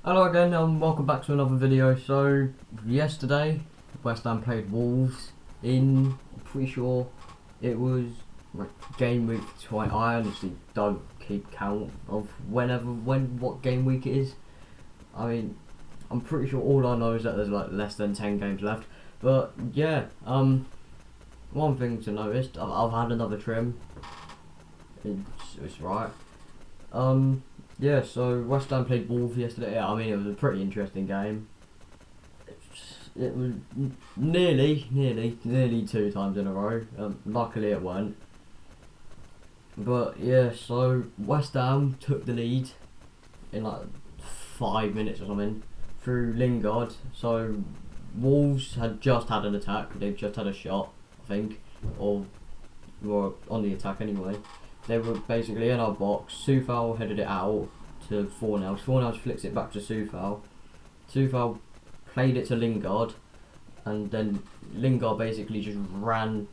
Hello again, welcome back to another video. So, yesterday, West Ham played Wolves in, I'm pretty sure it was like game week 20. I honestly don't keep count of what game week it is. I mean, I'm pretty sure all I know is that there's like less than 10 games left. But yeah, one thing to notice, I've had another trim. It's right. Yeah, so West Ham played Wolves yesterday. I mean, it was a pretty interesting game. It was nearly two times in a row. Luckily it weren't. But yeah, so West Ham took the lead in like 5 minutes or something through Lingard. So Wolves had just had an attack. They've just had a shot, I think, or were on the attack anyway. They were basically in our box. Soufal headed it out to Fornals. Fornals flicks it back to Soufal. Soufal played it to Lingard, and then Lingard basically just ran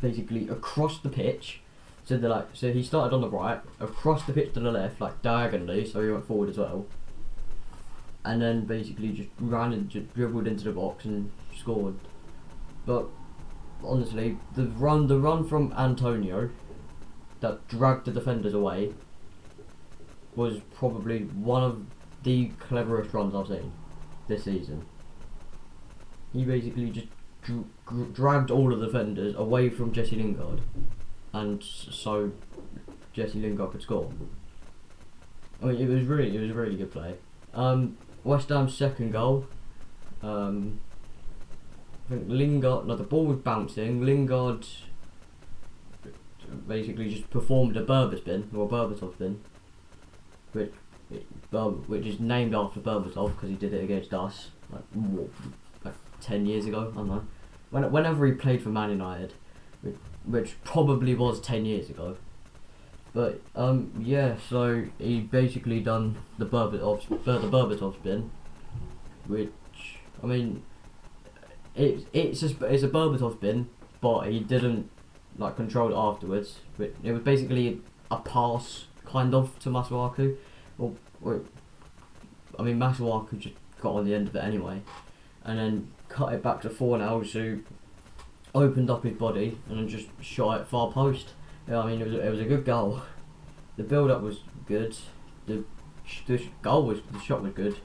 basically across the pitch. So he started on the right, across the pitch to the left, like diagonally, so he went forward as well. And then basically just ran and just dribbled into the box and scored. But honestly, the run from Antonio that dragged the defenders away was probably one of the cleverest runs I've seen this season. He basically just dragged all of the defenders away from Jesse Lingard, and so Jesse Lingard could score. I mean, it was a really good play. West Ham's second goal. I think Lingard. No, the ball was bouncing. Lingard basically just performed a Berber spin or a Berbatov spin, which is named after Berbatov because he did it against us like 10 years ago. I don't know. Whenever he played for Man United, which probably was 10 years ago. But yeah, so he basically done the Berbatov spin, which I mean, it's a Berbatov spin, but he didn't like control it afterwards. But it was basically a pass kind of to Masuaku. I mean, Masuaku just got on the end of it anyway, and then cut it back to Fornals, who opened up his body and then just shot it far post. Yeah, I mean, it was a good goal. The build up was good. The shot was good.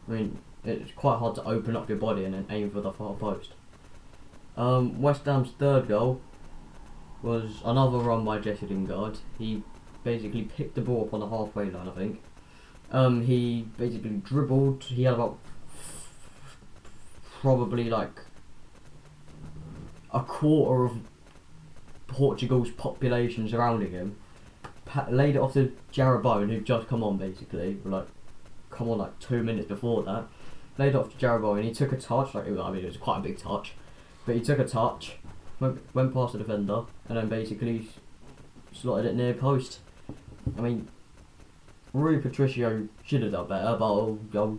I mean, it's quite hard to open up your body and then aim for the far post. West Ham's third goal was another run by Jesse Lingard. He basically picked the ball up on the halfway line, I think. He basically dribbled. He had about probably like a quarter of Portugal's population surrounding him. Laid it off to Jarrod Bowen, who'd just come on basically, come on like 2 minutes before that. Laid it off to Jarrod Bowen. He took a touch, it was quite a big touch, but he took a touch, went past the defender, and then basically slotted it near post. I mean, Rui Patricio should have done better, but I'll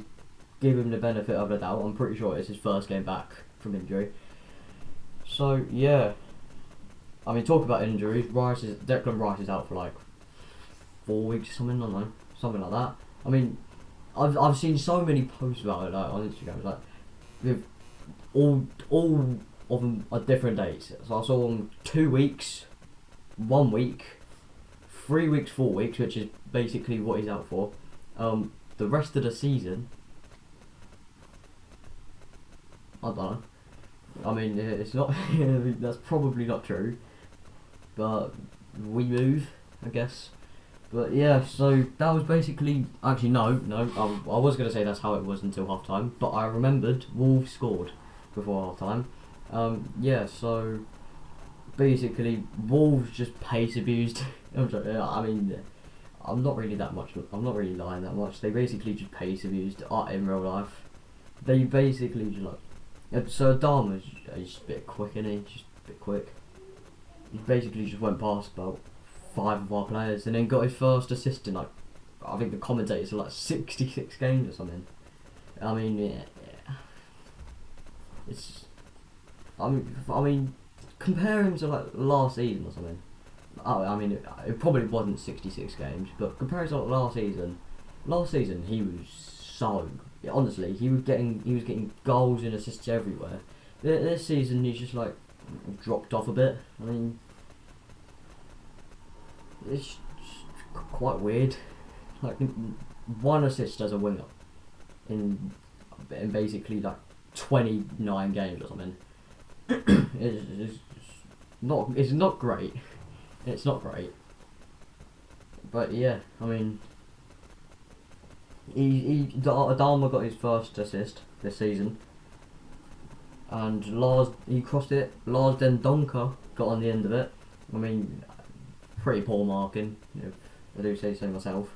give him the benefit of the doubt. I'm pretty sure it's his first game back from injury. So yeah, I mean, talk about injuries. Declan Rice is out for like 4 weeks or something. I don't know, something like that. I mean, I've seen so many posts about it like on Instagram, like with all of them are different dates. So I saw them 2 weeks, 1 week, 3 weeks, 4 weeks, which is basically what he's out for. The rest of the season, I don't know. I mean, it's not. That's probably not true, but we move, I guess. But yeah, so that was basically. Actually, no. I was gonna say that's how it was until half time, but I remembered Wolves scored before half time. Yeah, so basically Wolves just pace abused. I mean, I'm not really lying that much. They basically just pace abused in real life. They basically just so Adama's just a bit quick, isn't he? Just a bit quick. He basically just went past about 5 of our players and then got his first assist in I think the commentators said 66 games or something. I mean, yeah. It's. I mean, compare him to last season or something. I mean, it probably wasn't 66 games, but compare it to last season. last season he was so, honestly, he was getting goals and assists everywhere. This season he's just like dropped off a bit. I mean, it's quite weird. Like, one assist as a winger in basically like 29 games or something. it's not great. It's not great. But yeah, I mean, Adama got his first assist this season, and Lars, he crossed it. Lars Dendoncker got on the end of it. I mean, pretty poor marking, I do say so myself.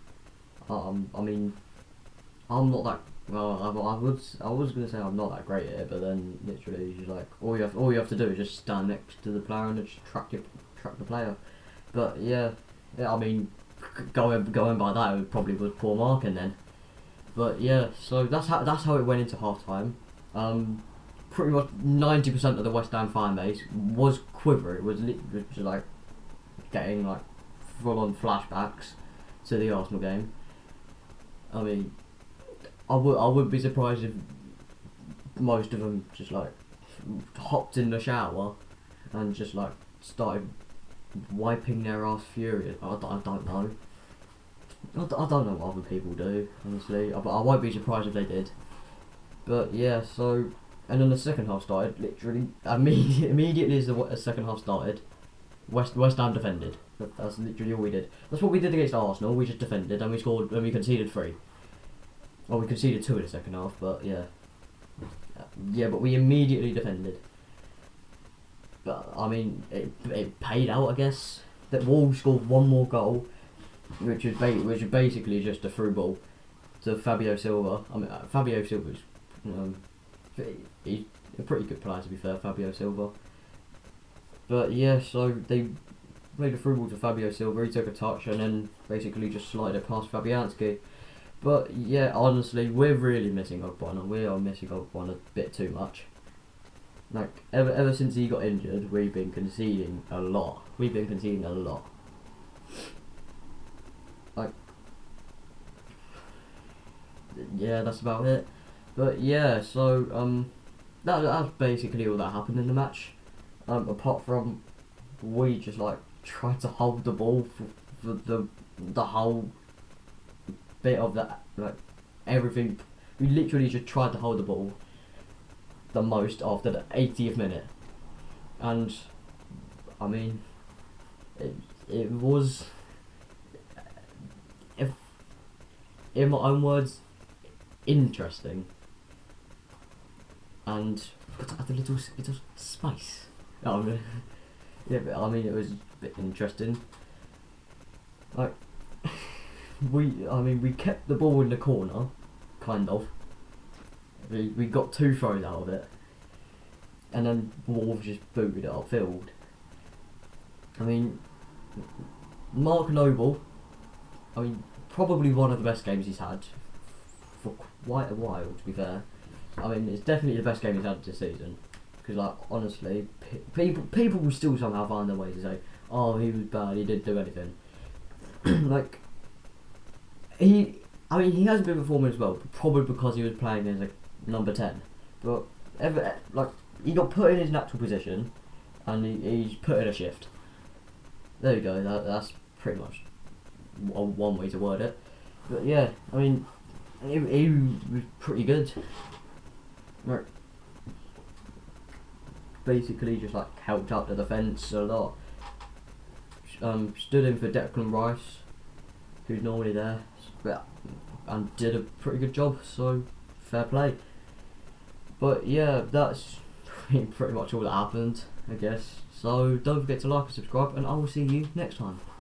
I mean, I'm not that well. I was gonna say I'm not that great at it, but then literally, just like all you have to do is just stand next to the player and just track the player. But yeah, I mean, going by that, it probably was poor marking then. But yeah, so that's how it went into half time. Pretty much 90% of the West Ham fan base was quivering. It was literally like getting like full on flashbacks to the Arsenal game. I mean, I would be surprised if most of them just like hopped in the shower and just like started wiping their ass furious. I don't know. I don't know what other people do, honestly. I won't be surprised if they did. But yeah, so, and then the second half started. Literally immediately as the second half started, West Ham defended. That's literally all we did. That's what we did against Arsenal. We just defended and we scored and we conceded 3. Well, we conceded 2 in the second half, but yeah. Yeah, but we immediately defended. But I mean, it paid out, I guess. That Wolves scored one more goal, which is basically just a through ball to Fabio Silva. I mean, Fabio Silva's he's a pretty good player, to be fair, Fabio Silva. But yeah, so they made a through ball to Fabio Silva. He took a touch and then basically just slided it past Fabianski. But yeah, honestly, we're really missing Ogbonna. We are missing Ogbonna a bit too much. Like, ever since he got injured, we've been conceding a lot. Like, yeah, that's about it. But yeah, so that's basically all that happened in the match. Apart from we just like tried to hold the ball for the whole bit of that, like everything. We literally just tried to hold the ball the most after the 80th minute, and I mean, it was, if in my own words, interesting, and but a little spice. Yeah, but I mean, it was a bit interesting. Like, we kept the ball in the corner, kind of. We got 2 throws out of it, and then Wolves just booted it upfield. I mean, Mark Noble, I mean, probably one of the best games he's had for quite a while, to be fair. I mean, it's definitely the best game he's had this season. Because, like, honestly, people will still somehow find their way to say, oh, he was bad, he didn't do anything. Like, he hasn't been performing as well, probably because he was playing as a number 10. But, he got put in his natural position, and he's put in a shift. There you go, that's pretty much one way to word it. But yeah, I mean, he was pretty good. Like, basically just like helped out the defence a lot. Stood in for Declan Rice, who's normally there, and did a pretty good job, so fair play. But yeah, that's pretty much all that happened, I guess. So don't forget to like and subscribe, and I will see you next time.